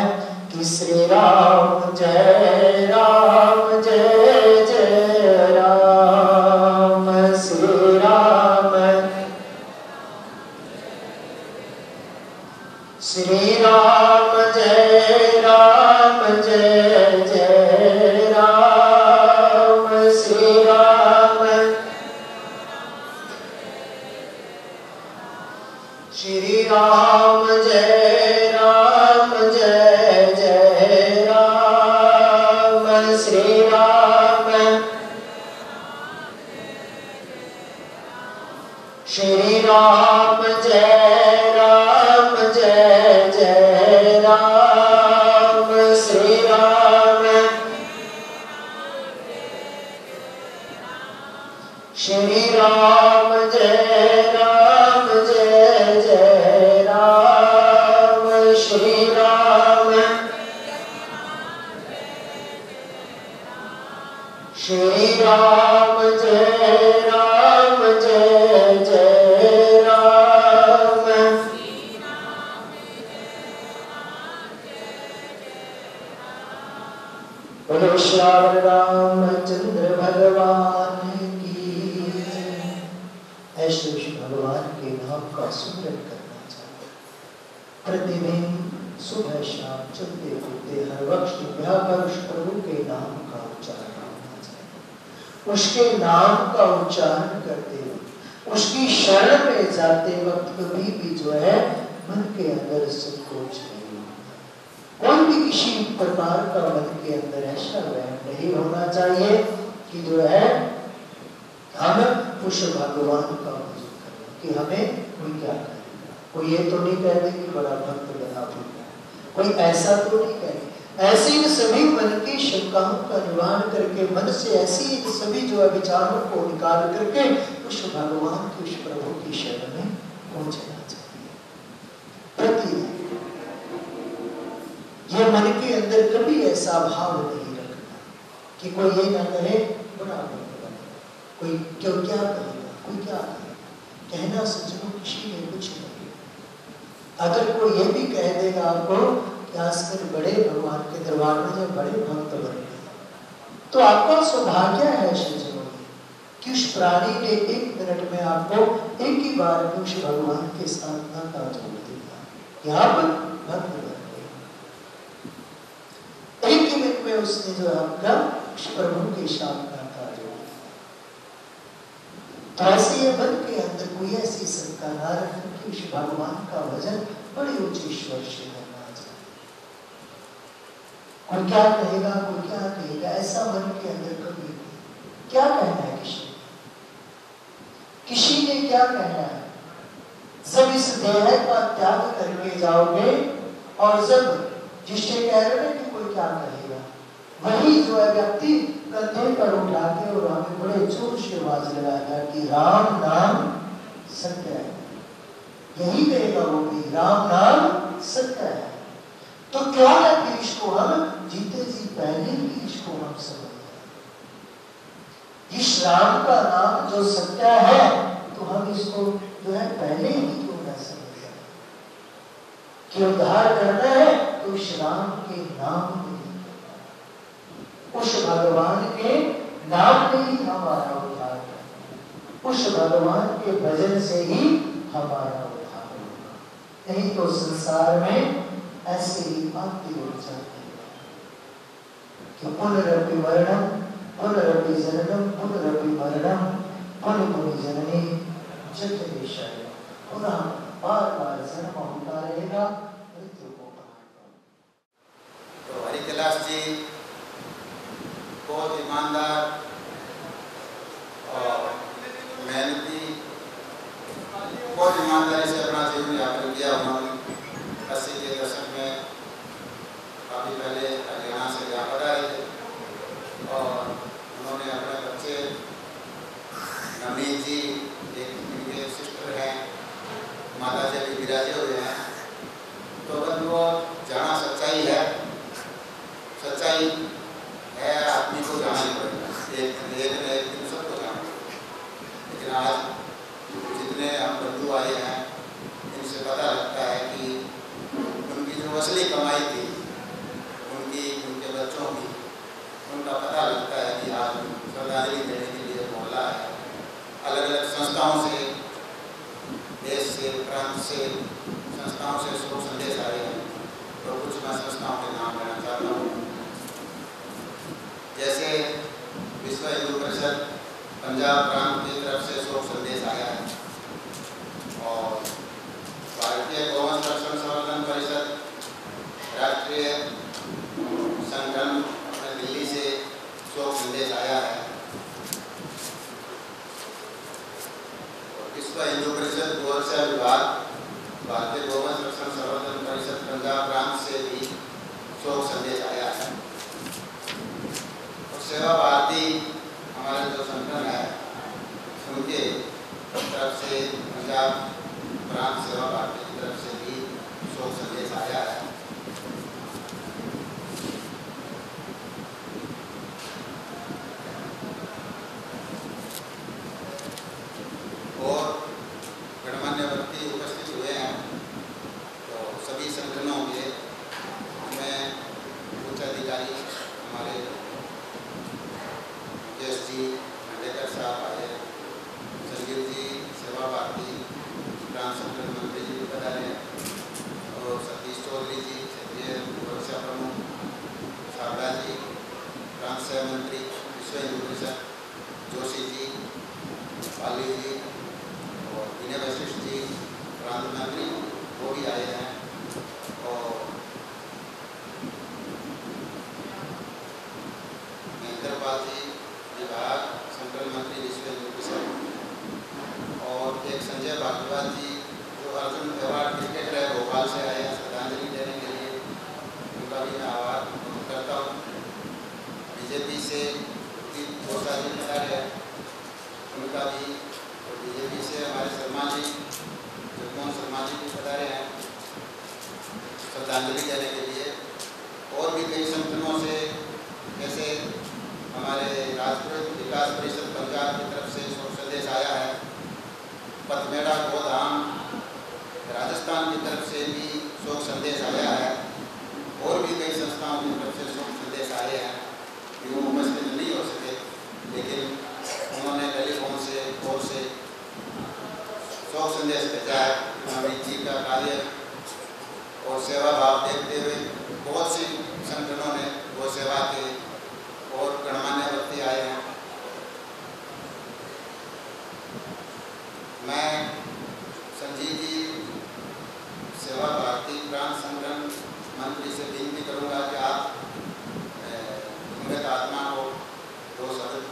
कि श्री राम जय राम जय जय राम, श्री राम श्री राम जय राम जय जय राम, श्री राम श्री राम जय राम जय जय राम, श्री राम श्री राम जय राम जय जय राम, श्री राम श्री राम जय राम जय जय राम, श्री राम श्री राम जय राम जय जय राम, बोलो श्याम रामचंद्र भगवान की। ऐसे उस भगवान के नाम का सुमिरन करना चाहिए। प्रतिदिन सुबह शाम चलते फिरते हर वक्त पर उस प्रभु के नाम का उच्चारण करना चाहिए। उसके नाम का उच्चारण करते हुए उसकी शरण में जाते वक्त कभी भी जो है मन के अंदर संकोच नहीं होना। कोई भी किसी प्रकार का मन के अंदर ऐसा वहम नहीं होना चाहिए कि जो है हम उस भगवान का भजन करें कि हमें कोई क्या करेगा। कोई ये तो नहीं कहते कि बड़ा भक्त बना होगा, कोई ऐसा तो नहीं कहते। ऐसे इन सभी मन की शंकाओं का निवारण करके मन से ऐसी इन सभी जो है विचारों को निकाल करके उस भगवान की उस प्रभु की शरण में पहुंचना चाहिए। प्रतिदिन ये मन के अंदर कभी ऐसा भाव नहीं रखना कि कोई ये ना कहे बड़ा भक्त बनेगा, कोई क्यों क्या कहेगा, कोई क्या कहेगा। कहना सज्जनों किसी ने कुछ नहीं। अगर कोई ये भी कह देगा आपको कि आजकल बड़े भगवान के दरबार में जब बड़े भक्त बन गए, तो आपका सौभाग्य है सज्जनों कि उस प्राणी ने 1 मिनट में आपको एक ही बार में उस भगवान के साथ नाता जोड़ दिया कि आप भक्त बन गए। एक ही मिनट में उसने जो आपका उस प्रभु के साथ नाता जोड़ दिया। तो ऐसे ये मन के अंदर कोई ऐसी शंका ना रखें कि उस भगवान का भजन बड़े ऊंचे स्वर से करना चाहिए। कोई क्या कहेगा, कोई क्या कहेगा, ऐसा मन के अंदर कभी नहीं। क्या कहना है किसी ने क्या कहना है। जब इस देह का त्याग करके जाओगे और जब जिससे कह रहे हैं कि कोई क्या कहेगा, वही जो है व्यक्ति कंधे पर उठा के और हमें बड़े जोर से आवाज लगाएगा कि राम नाम सत्य है। यही कहेगा वो भी, राम नाम सत्य है। तो क्या है कि इसको हम जीते जी पहले ही इसको हम समझ इस राम का नाम जो सत्य है, तो हम इसको जो है पहले ही क्यों न समझ जाए कि उद्धार करना है तो उस राम के नाम में, उस भगवान के नाम में ही हमारा उद्धार करना, उस भगवान के भजन से ही हमारा उद्धार होगा। नहीं तो संसार में ऐसे ही आती ऊर्जा कि पुनरपि वर्णम पुनरपि जननम पुनरपि मरणम पुनः पुनः जननी जठरे शयनम, पुनः बार बार जन्म होता रहेगा, मृत्यु को पार। तो हरिकैलाश जी बहुत ईमानदार और मेहनती, बहुत ईमानदारी से अपना जीवन यापन किया। उन्होंने 80 के दशक में काफ़ी पहले हरियाणा से यहाँ पर आए थे और उन्होंने अपने बच्चे नवनीत जी, एक इनके सिस्टर हैं, माता जी भी विराजे हुए हैं। तो अगर वो जाना सच्चाई है, सच्चाई है, आदमी को जाना ही पड़ेगा, एक न एक दिन सबको जाना पड़ेगा। लेकिन आज जितने हम बंधु आए हैं, इनसे पता लगता है कि उनकी जो असली कमाई थी, उनके बच्चों की, उनका पता लगता है कि आज श्रद्धांजलि देने के लिए मोहल्ला है। अलग अलग संस्थाओं से, देश से, प्रांत से, संस्थाओं से शोक संदेश आए हैं। तो कुछ मैं संस्थाओं के नाम लेना चाहता हूँ। जैसे विश्व हिंदू परिषद पंजाब प्रांत की तरफ से शोक संदेश आया है और भारतीय गौवंश रक्षण संवर्धन परिषद राष्ट्रीय संगठन दिल्ली से शोक संदेश आया है। विश्व हिंदू परिषद गोरक्षा विभाग भारतीय गौवंश रक्षण संवर्धन परिषद पंजाब प्रांत से भी शोक संदेश आया है। और सेवा भारती हमारे जो संगठन है, उनके तरफ से पंजाब प्रांत सेवा भारती की तरफ से भी शोक संदेश आया है। और गणमान्य व्यक्ति उपस्थित हुए हैं। तो सभी संगठनों के में उच्च अधिकारी हमारे मुकेश जी खंडेकर साहब आए, संजीव जी सेवा भारती प्रांत संगठन मंत्री जी भी पधारे और सतीश चौधरी जी क्षेत्रीय सुरक्षा प्रमुख, शारदा जी प्रांत सह मंत्री विश्व हिंदू परिषद, जोशी जी, पाली जी और विनय वशिष्ठ जी प्रांत मंत्री, वो भी आए हैं। और महेंद्रपाल जी विभाग संगठन मंत्री विश्व हिंदू परिषद और एक संजय भारद्वाज जी जो अर्जुन अवार्ड क्रिकेटर है, भोपाल से आए हैं श्रद्धांजलि देने के लिए, उनका भी मैं आभार करता हूँ। बीजेपी से घोषा जी पधारे हैं, उनका भी, और बीजेपी से हमारे शर्मा जी, जगमोहन शर्मा जी भी पधारे हैं श्रद्धांजलि देने के लिए। और भी कई संगठनों से, जैसे हमारे राष्ट्रीय विकास परिषद पंजाब की तरफ से शोक संदेश आया है। पथमेड़ा गोधाम राजस्थान की तरफ से भी शोक संदेश आया है। और भी कई संस्थाओं की तरफ से शोक संदेश आए हैं। वो उपस्थित नहीं हो सके, लेकिन उन्होंने टेलीफोन से और से शोक संदेश भेजा है। अमित जी का कार्य और सेवा भाव देखते हुए बहुत सी संगठनों ने वो सेवा के और गणमान्य व्यक्ति आए हैं। मैं संजीव जी सेवा भारती प्रांत संगठन मंत्री से विनती करूंगा कि आप अमृत आत्मा को 2 शब्द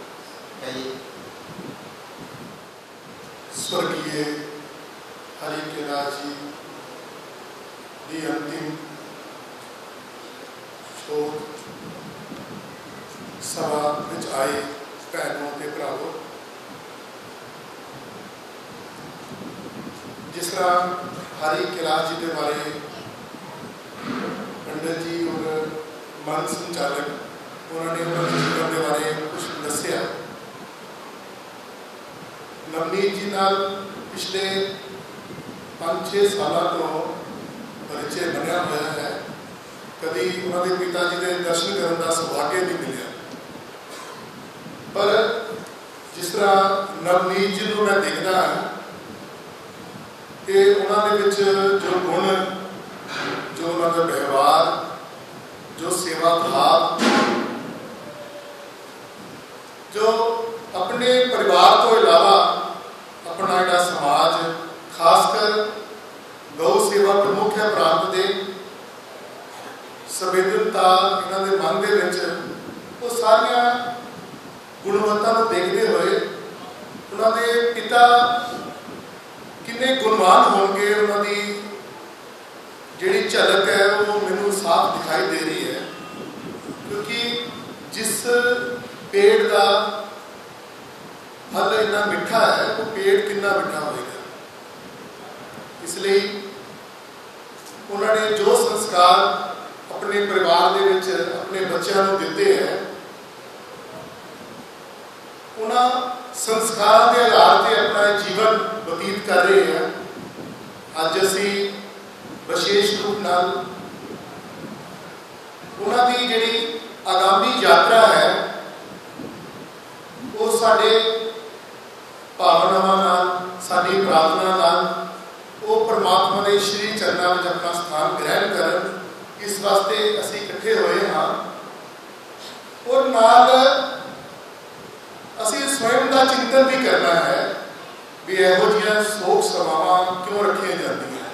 कहिए। स्वर्गीय हरिकैलाश जी की अंतिम शोक सभा में आए भैनों के भरावों, जिस तरह हरिकैलाश जी के बारे पंडित जी और मन संचालक उन्होंने उन्होंने बारे कुछ दसिया। नवनीत जी नाल पिछले 5-6 साल तो परिचय बनया हुआ है। कभी उन्होंने पिता जी के दर्शन करने का सौभाग्य नहीं मिले, पर जिस तरह नवनीत जी को मैं देखता कि उन्होंने जो गुण, जो उन्होंने व्यवहार, जो सेवा भाव, जो अपने परिवार तो इलावा अपना जिहड़ा समाज, खासकर गौ सेवा प्रमुख है प्रांत के, संवेदनता इन्होंने मन के वो सारिया गुणवत्ता को देखते हुए उन्होंने पिता किन्ने गुणवान होंगे, उन्होंने जिहड़ी झलक है वो मैनू साफ दिखाई दे रही है। क्योंकि जिस पेड़ का फल इतना मिठा है वो पेड़ कितना मिठा होगा। इसलिए उन्होंने जो संस्कार अपने परिवार के विच अपने बच्चों को दिते हैं, उन्होंने संस्कारों के आधार पर अपना जीवन बतीत कर रहे हैं। अज असी विशेष रूप नाल उन्होंने जिहड़ी आगामी यात्रा है वो साडे भावनावां नाल, साडी प्रार्थना नाल वो परमात्मा के श्री चरणों में अपना स्थान ग्रहण करन, इस वास्ते असी इकट्ठे हुए हाँ। और नाल असी स्वयं का चिंतन भी करना है भी इहो जिहियां शोक सभावां क्यों रखियां जांदियां।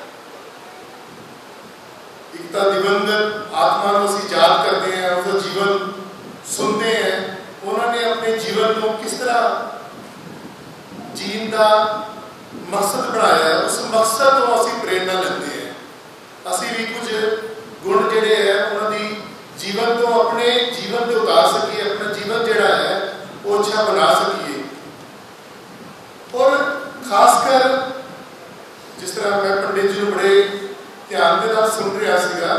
एक तो दिवंगत आत्मा को असी याद करते हैं, उसका जीवन सुनते हैं, उन्होंने अपने जीवन को किस तरह जीन का मकसद बनाया, उस मकसद को असी प्रेरणा लेते हैं। असी भी कुछ गुण जिहड़े है उन्होंने जीवन को अपने जीवन में उतार सकिए, अपना जीवन जिहड़ा है वो अच्छा बना सकिए। और खासकर जिस तरह मैं पंडित जी को बड़े ध्यान के नाल सुन रहा सीगा,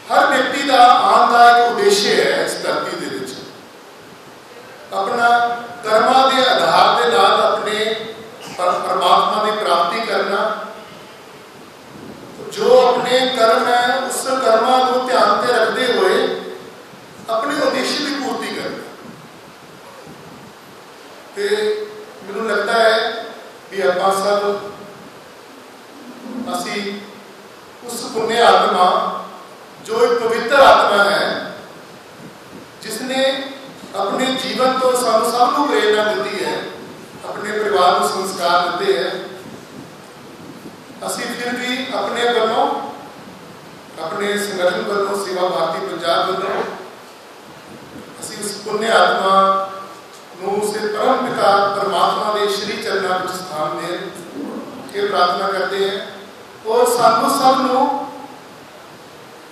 हर व्यक्ति का आने का एक उद्देश्य है इस धरती के विच, अपना कर्मां के आधार के नाल अपने परमात्मा की प्राप्ति करना। जो अपने कर्म है उस कर्मां को ध्यान में रखते हुए अपने उद्देश्य की पूर्ति करना। तो मैनूं लगता है कि आपां सब असी उस पुण्य आत्मा जो एक पवित्र आत्मा है जिसने अपने जीवन तो सानू सबनूं प्रेरणा दी है, अपने परिवार को संस्कार दिते हैं। असी फिर भी अपने वालों, अपने संगठन वालों, सेवा भारती पंजाब वालों असी उस पुण्य आत्मा नूं से परम पिता परमात्मा के श्री चरणों में स्थान दें ये प्रार्थना करते हैं। और सानू सबनूं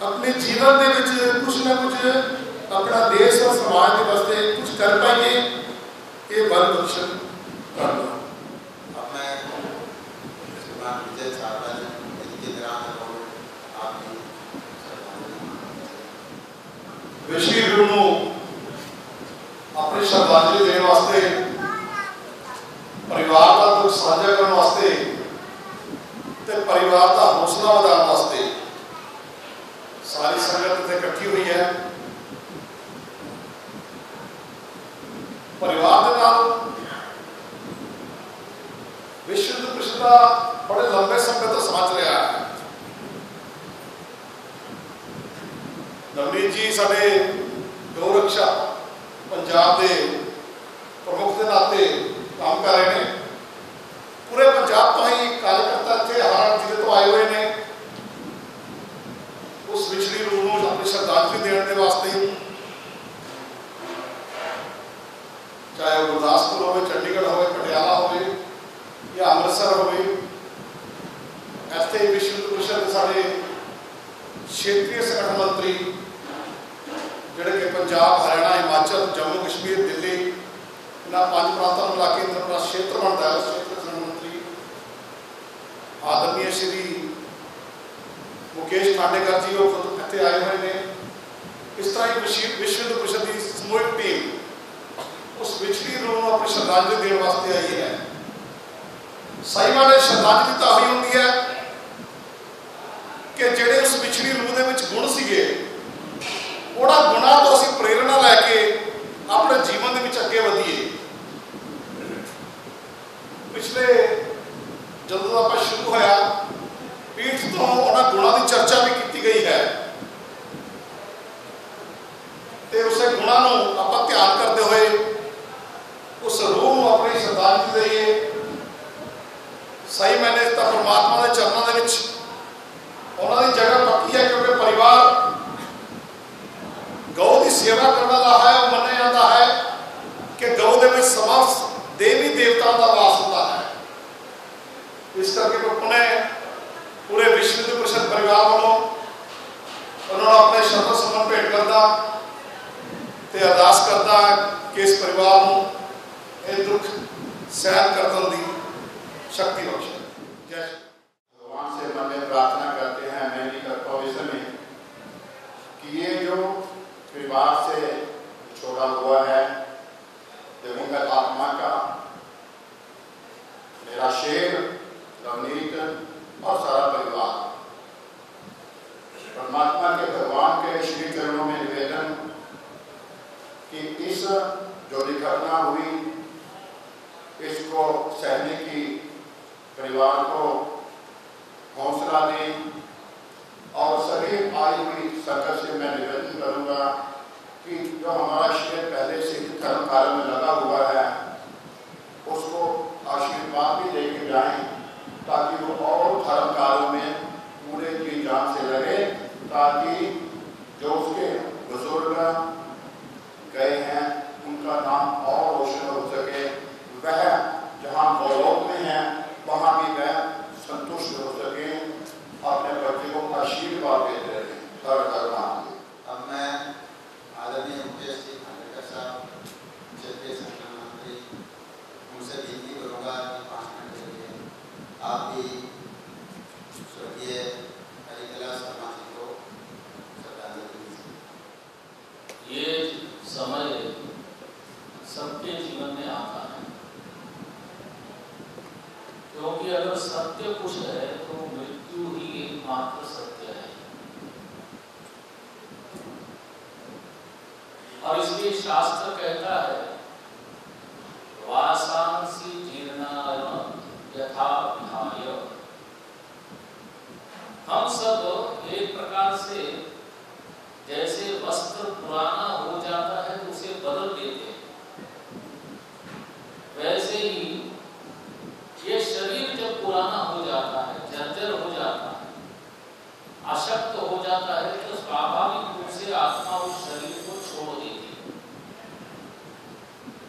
अपने जीवन के विच कुछ ना कुछ अपना देश और समाज के वास्ते कुछ कर पाइए, ये बल बख्शन करना। अब मैं श्रीमान विजय सारदा जी के दौरान आपकी विश्व गुरु को अपनी श्रद्धांजलि देने वास्ते, परिवार का दुख साझा करने वास्ते ते परिवार का हौसला बढ़ाने वास्ते सारी संगत इत्थे इकट्ठी हुई है। परिवार के नाल विश्व युद्ध पिछला बड़े लंबे समय तक समझ रहा है। नवनीत जी साडे गौ रक्षा पंजाब के प्रमुख के नाते काम कर रहे हैं। पूरे पंजाब तो ही कार्यकर्ता इतने हर जिले तो आए हुए हैं उस विछड़ी रूह को अपनी श्रद्धांजलि देने के वास्ते, चाहे वो गुरदासपुर हो, चंडीगढ़ हो, पटियाला हो या अमृतसर हो। ऐसे विश्व युद्ध परिषद के सारे क्षेत्रीय संगठन मंत्री जिहड़े कि पंजाब, हरियाणा, हिमाचल, जम्मू कश्मीर, दिल्ली इन्होंने 5 प्रांतों को मिला के अपना क्षेत्र बनता है। क्षेत्र संगठन मंत्री आदरणीय श्री मुकेश खांडेकर जी वो खुद इतने आए हुए हैं। इस तरह ही विश्व युद्ध परिषद की समूहिक टीम उस विछड़ी रूह को अपनी श्रद्धांजलि देने वास्ते आई है। सही माने श्रद्धांजलि तो आई होती है कि जेडे उस विछड़ी रूह के विच गुण सीगे उन्हां गुणां तो असीं प्रेरणा लैके अपने जीवन के विच अगे वधीए। ਤੇ ਉਸੇ ਗੁਣਾਂ ਨੂੰ ਆਪਾਂ ਧਿਆਨ ਕਰਦੇ ਹੋਏ ਉਸ ਰੂਹ ਨੂੰ ਆਪਣੀ ਸ਼ਰਧਾਂਜਲੀ ਦੇਈਏ। ਸਹੀ ਮੈਨੇ ਤਾਂ ਪਰਮਾਤਮਾ ਦੇ ਚਰਨਾਂ ਦੇ ਵਿੱਚ ਉਹਨਾਂ ਦੀ ਜਗ੍ਹਾ ਪੱਕੀ ਹੈ, ਕਿਉਂਕਿ ਪਰਿਵਾਰ ਗਊ ਦੀ ਸੇਵਾ ਕਰਨ ਵਾਲਾ ਹੈ। ਉਹ ਮੰਨਿਆ ਜਾਂਦਾ ਹੈ ਕਿ ਗਊ ਦੇ ਵਿੱਚ ਸਮਸਤ ਦੇਵੀ ਦੇਵਤਾਵਾਂ ਦਾ ਵਾਸ ਹੁੰਦਾ ਹੈ। ਇਸ ਕਰਕੇ ਮੈਂ पूरे विश्व हिंदू परिषद परिवार वालों उन्होंने अपने शब्द समन भेंट करता ते अरदास करता कि इस परिवार को ये दुख सहन करने की शक्ति बख्शे। जय भगवान से मन में प्रार्थना करते हैं, मैं भी करता हूँ इस समय कि ये जो परिवार से छोड़ा हुआ है दिवंगत आत्मा का मेरा शेर रवनीत और सारा परिवार परमात्मा के भगवान के श्री चरणों में निवेदन कि इस जो दुर्घटना हुई इसको सहने की परिवार को हौसला दें और सभी आई हुई संकट से मैं निवेदन करूंगा कि जो हमारा शेर पहले से ही धर्म कार्य में लगा हुआ है उसको आशीर्वाद भी देके जाएं ताकि वो और धर्म कार्यों में पूरे जी जान से लगे, ताकि जो उसके बुजुर्ग गए हैं उनका नाम और रोशन हो सके। वह जहाँ गौरव में है वहाँ भी वह संतुष्ट हो सके, अपने बच्चे को आशीर्वाद देते रहे। अब मैं आदरणीय मुकेश जी खांडेकर साहब क्षेत्रीय संगठन मंत्री उनसे विनती करूँगा कि 5 मिनट के लिए आप भी स्वर्गीय हरिकला शर्मा जी को श्रद्धांजलि दीजिए। ये समय सबके जीवन में आता है, क्योंकि अगर सत्य कुछ है तो मृत्यु ही एकमात्र सत्य है। और इसलिए शास्त्र कहता है वासांसि जीर्णाय यथा विहाय। हम सब एक प्रकार से जैसे वस्त्र पुराना हो जाता है तो उसे बदल देते हैं, वैसे ही ये शरीर जब पुराना हो जाता है, जर्जर हो जाता है, अशक्त हो जाता है तो स्वाभाविक रूप से आत्मा उस शरीर को छोड़ देती है।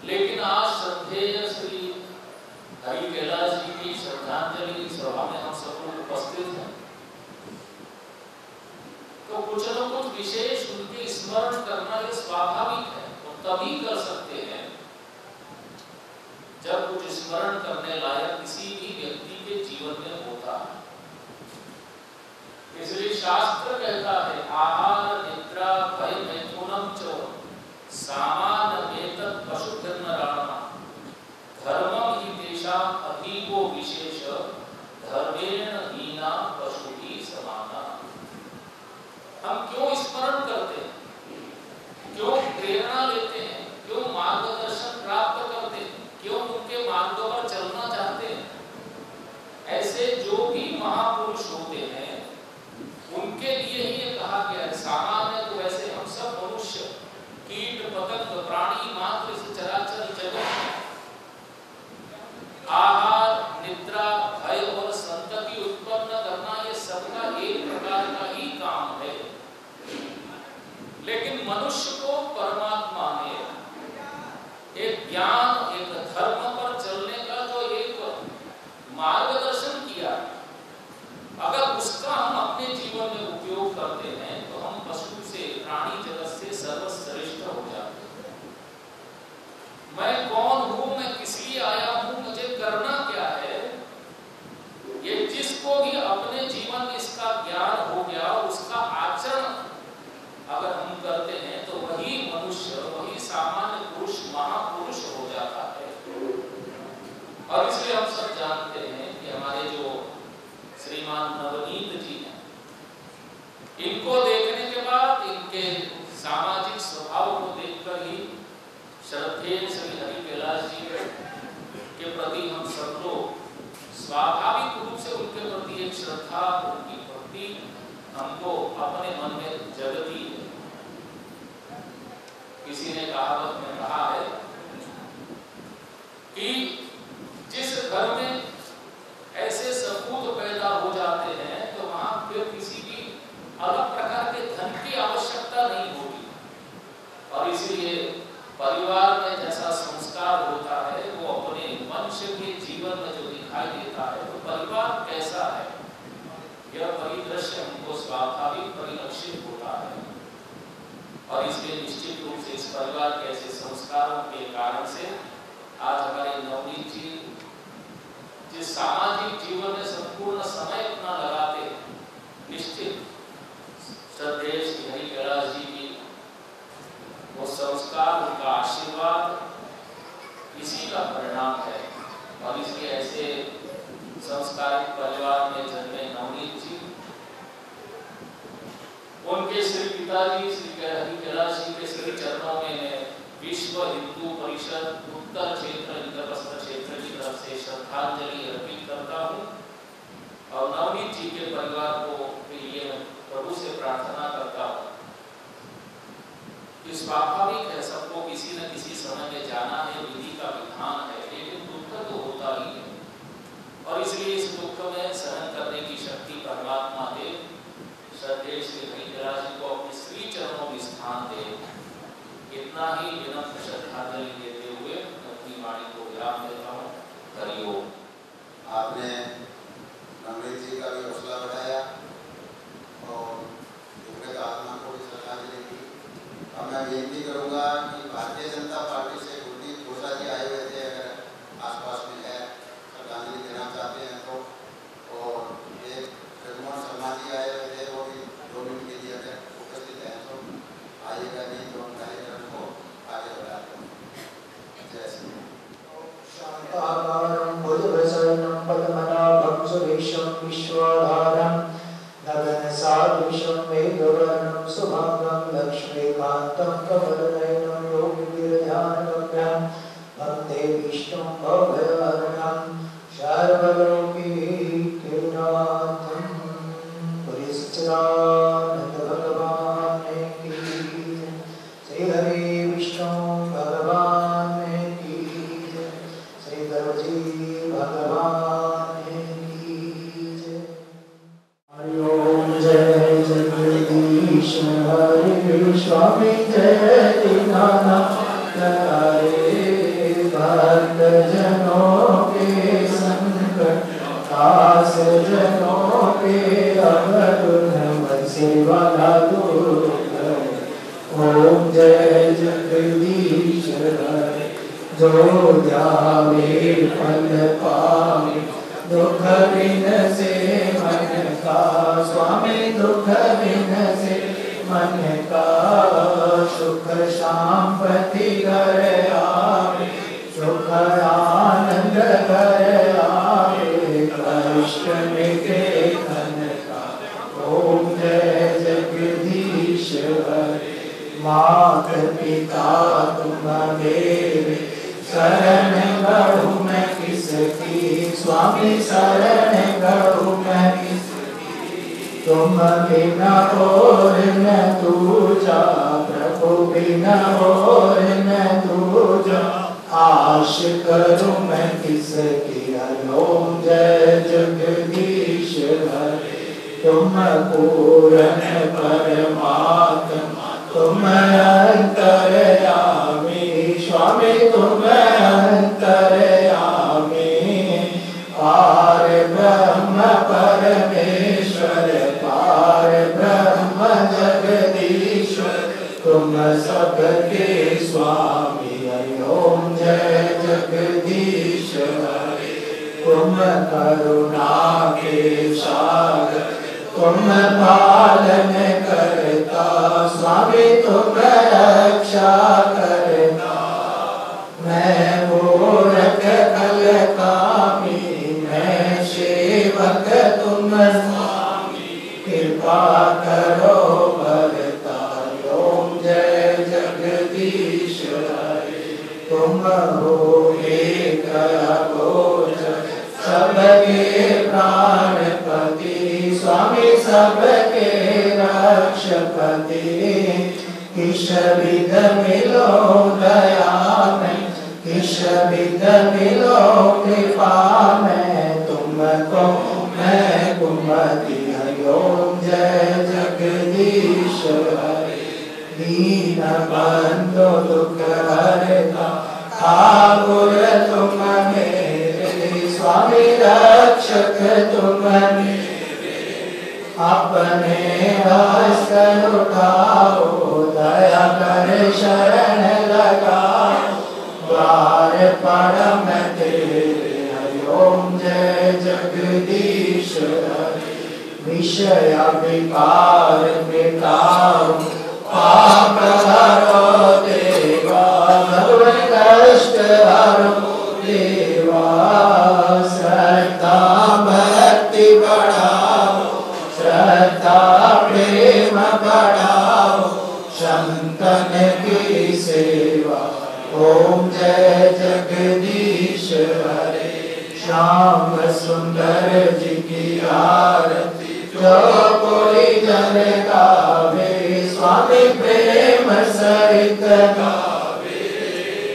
लेकिन आज श्रद्धेय श्री हरि कैलाश जी की श्रद्धांजलि सभा में हम सब लोग उपस्थित हैं, तो कुछ न कुछ विशेष उनके स्मरण करना ये स्वाभाविक है। तो तभी कर सकते हैं जब कुछ स्मरण करने लायक किसी भी व्यक्ति के जीवन में होता है। इसलिए शास्त्र कहता है आहार निद्रा भय मैथुनम च सामान्यमेतत् पशुधर्मराणा धर्मम हि तेषाम् अधीको विशेष धर्मेण हीना पशु ही समाना। हम क्यों स्मरण करते हैं, क्यों प्रेरणा लेते हैं, क्यों मार्गदर्शन प्राप्त करते हैं, क्यों उनके मार्गों पर चलना चाहते हैं? ऐसे जो भी महापुरुष होते हैं उनके लिए ही ये कहा गया है। सामान्य तो वैसे हम सब मनुष्य कीट पतंग प्राणी मात्र इस चराचर जगत में आहार निद्रा भय और संतति उत्पन्न करना ये सबका एक प्रकार का ही काम है। लेकिन मनुष्य को परमात्मा ने एक ज्ञान एक धर्म पर चलने का जो एक मार्गदर्शन किया, अगर उसका हम अपने जीवन में उपयोग करते हैं तो हम पशु से प्राणी जगत से सर्वश्रेष्ठ हो जाते हैं। मैं कौन हूं, मैं किस लिए आया हूं, मुझे करना क्या है, ये जिसको भी अपने जीवन में इसका ज्ञान हो गया और उसका आचरण अगर हम करते हैं तो वही मनुष्य, वही सामान्य पुरुष महापुरुष हो जाता है। और इसलिए हम सब जानते हैं कि हमारे जो श्रीमान नवनीत जी हैं, इनको देखने के बाद इनके सामाजिक स्वभाव को देखकर ही श्रद्धेय श्री हरि कैलाश जी के प्रति हम सब लोग स्वाभाविक रूप से उनके प्रति एक श्रद्धा, उनकी भक्ति हमको अपने मन में जगती है। कहावत में कहा है कि जिस घर में ऐसे सपूत पैदा हो जाते हैं तो वहां फिर किसी भी अलग प्रकार के धन की आवश्यकता नहीं होती। और इसलिए परिवार में जैसा संस्कार होता है वो अपने मनुष्य के जीवन में जो दिखाई देता है, तो परिवार कैसा है यह परिदृश्य हमको स्वाभाविक परिलक्षित होता है। और इसलिए निश्चित रूप से इस परिवार के ऐसे संस्कारों के कारण से आज हमारे नवनीत जी जिस सामाजिक जीवन में संपूर्ण समय अपना लगाते हैं, निश्चित श्रद्धेय श्री हरि कैलाश जी की वो संस्कार, उनका आशीर्वाद इसी का परिणाम है। और इसलिए ऐसे संस्कारित परिवार में जन्मे नवनीत जी, उनके श्री पिताजी श्री हरि कैलाश जी के श्री चरणों में मैं विश्व हिंदू परिषद उत्तर क्षेत्र इंद्रप्रस्थ क्षेत्र की तरफ से श्रद्धांजलि अर्पित करता हूँ। और नवनीत जी के परिवार को के लिए मैं प्रभु से प्रार्थना करता हूँ कि स्वाभाविक है, सबको किसी न किसी समय में जाना है, विधि का विधान है, लेकिन दुख तो होता ही है। और इसलिए इस दुख में सहन करने की शक्ति परमात्मा दे। श्रद्धेय श्री हरि कैलाश जी को अपने श्री चरणों में स्थान दे। इतना ही विनम्र श्रद्धांजलि देते हुए अपनी वाणी को विराम देता हूँ। हरिओम। आपने नवनीत जी का भी हौसला बढ़ाया और दुर्गत आत्मा को भी श्रद्धांजलि दी। अब मैं विनती करूँगा कि भारतीय जनता पार्टी से गुरदीप घोषा जी आए हुए थे, अगर आसपास में है श्रद्धांजलि देना चाहते हैं तो। और एक रघुवंश शर्मा जी आए हुए थे, वो भी 2 मिनट के लिए अगर उपस्थित हैं तो आइएगा, नहीं तो हम कार्यक्रम को आगे बढ़ाते हैं। जय श्री शांताकारं भुजगशयनं पद्मनाभं सुरेशं विश्वाधारं गगनसदृशं मेघवर्णं शुभांगं लक्ष्मीकान्तं कमलनयनं योगिभिर्ध्यानगम्यं वन्दे विष्णुं भवभयहरणं सर्वलोकैकनाथं। बोले सच्चिदानंद भगवान की, श्री हरि विष्णु भगवान की, श्री गुरुजी भगवान की जय। हरि ओम जय जगदीश हरि स्वामी जय दीनानाथ हरे भक्त जनों के संकट दास जनों के अवगुण सेवा दूर करे। ओम जय जगदीश हरे जो जावे फल पावे दुख बिन से मन का स्वामी, दुख बिन से मन का सुख शांति घर आवे, सुख आनंद घर आवे, कष्ट मिटे धन का। ओम जय जगदीश हरे मात पिता तुम मेरे शरण गढ़ू मैं किसकी, स्वामी शरण गढ़ू मैं किसकी। तुम बिना और न दूजा, प्रभु बिना और न दूजा, आश करूं मैं किसकी। ओम जय जगदीश हरे तुम पूर्ण परमात्मा, तुम अंतर्यामी स्वामी, तुम अंतर्यामी। पार ब्रह्म परमेश्वर, पार ब्रह्म जगदीश्वर, तुम सबके स्वामी। ओम जय जगदीश हरे तुम करुणा के सागर, तुम पालन करता स्वामी, तुम रक्षा करता। मैं मूर्ख कल कामी, मैं सेवक तुम स्वामी, कृपा करो भरता। ओम जय जगदीश हरे तुम हो एक अगोचर, सबके प्राणपति स्वामी, सबके रक्षपति। किश विध मिलो दया में, किश विध मिलो कृपा में, तुमको मैं कुमति हरिओम जय जगदीश हरे। दीन बंधु दुख हरता ठाकुर तुम मेरे, स्वामी रक्षक तुम मेरे, अपने हस्त उठाओ दया कर शरण लगाओ, द्वार परम तेरे हरिओम जय जगदीश हरे। विषय विकार मिटाओ पाप हरो देवा, भगवत कष्ट हरो देवा, श्रद्धा भक्ति बढ़ाओ, श्रद्धा प्रेम बढ़ाओ, संतन की सेवा ओम जय जगदीश हरे। श्याम सुंदर जी की आरती जो कोई जन गावे, स्वामी प्रेम सहित गावे।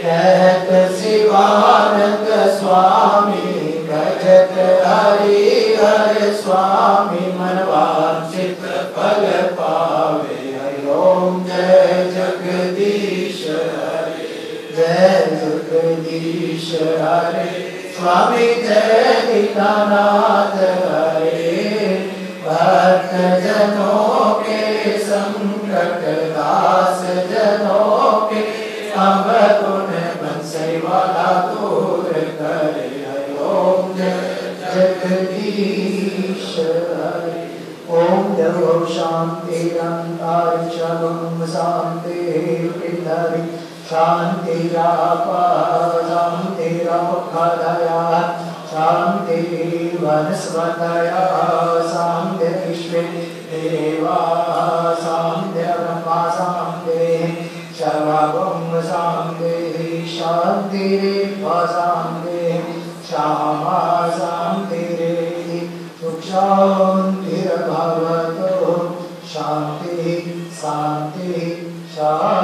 कहत शिवानंद स्वामी भजत हरि हर स्वामी, मन वांछित फल पावे हरि ओम जय जगदीश हरे। जय जगदीश हरे स्वामी जय दीनानाथ हरे। भक्त जनों के संकट दास जनों के, अब गुण बंसी वाला दूर करे हरि ओम जय जगदीश हरे। ओम देव शांति अंतरिक्षं शांति पृथ्वी शांतिरापः शांतिरमुखदया शांति वनस्पतयः शांति विश्वे देवाः शांति ब्रह्मा शांति सर्वभौम शांति शांतिरेव शांति श्यामा शांतिरेधि सुख शांतिर्भवतु शांति शांति शांति।